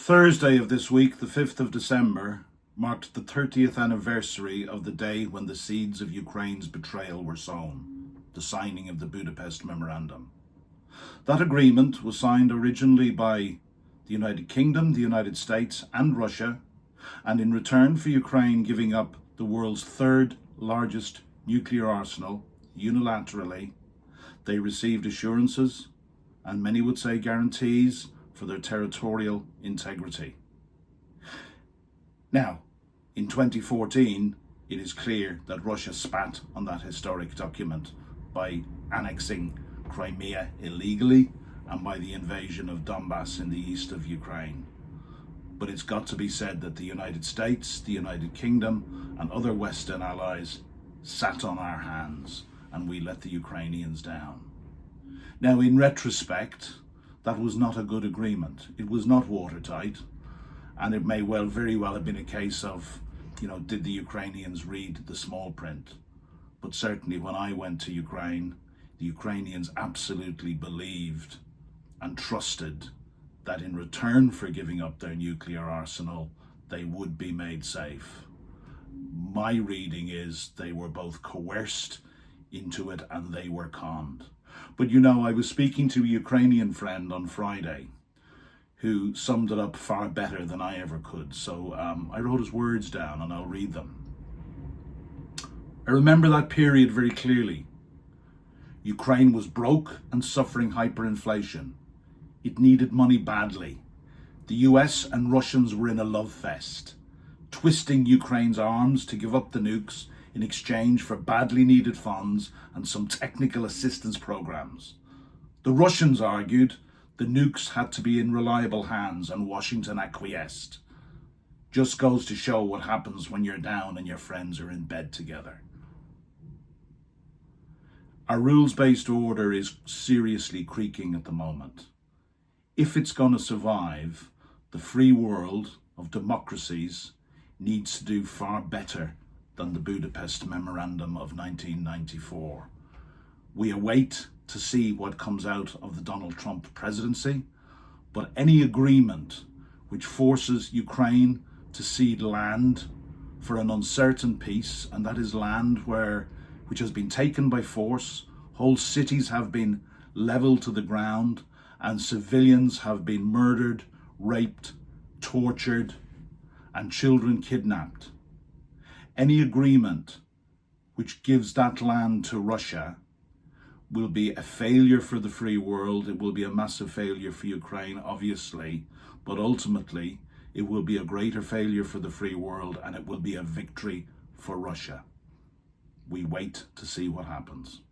Thursday of this week, the 5th of December, marked the 30th anniversary of the day when the seeds of Ukraine's betrayal were sown, the signing of the Budapest Memorandum. That agreement was signed originally by the United Kingdom, the United States and Russia, and in return for Ukraine giving up the world's third largest nuclear arsenal unilaterally, they received assurances, and many would say guarantees, for their territorial integrity. Now, in 2014, it is clear that Russia spat on that historic document by annexing Crimea illegally and by the invasion of Donbass in the east of Ukraine. But it's got to be said that the United States, the United Kingdom, and other Western allies sat on our hands, and we let the Ukrainians down. Now, in retrospect, that was not a good agreement. It was not watertight, and it may very well have been a case of, did the Ukrainians read the small print? But certainly when I went to Ukraine, the Ukrainians absolutely believed and trusted that in return for giving up their nuclear arsenal, they would be made safe. My reading is they were both coerced into it and they were conned. But I was speaking to a Ukrainian friend on Friday who summed it up far better than I ever could. So I wrote his words down and I'll read them. I remember that period very clearly. Ukraine was broke and suffering hyperinflation. It needed money badly. The US and Russians were in a love fest, twisting Ukraine's arms to give up the nukes in exchange for badly needed funds and some technical assistance programs. The Russians argued the nukes had to be in reliable hands and Washington acquiesced. Just goes to show what happens when you're down and your friends are in bed together. Our rules-based order is seriously creaking at the moment. If it's going to survive, the free world of democracies needs to do far better than the Budapest Memorandum of 1994. We await to see what comes out of the Donald Trump presidency, but any agreement which forces Ukraine to cede land for an uncertain peace, and that is land which has been taken by force, whole cities have been leveled to the ground, and civilians have been murdered, raped, tortured, and children kidnapped. Any agreement which gives that land to Russia will be a failure for the free world. It will be a massive failure for Ukraine, obviously, but ultimately it will be a greater failure for the free world and it will be a victory for Russia. We wait to see what happens.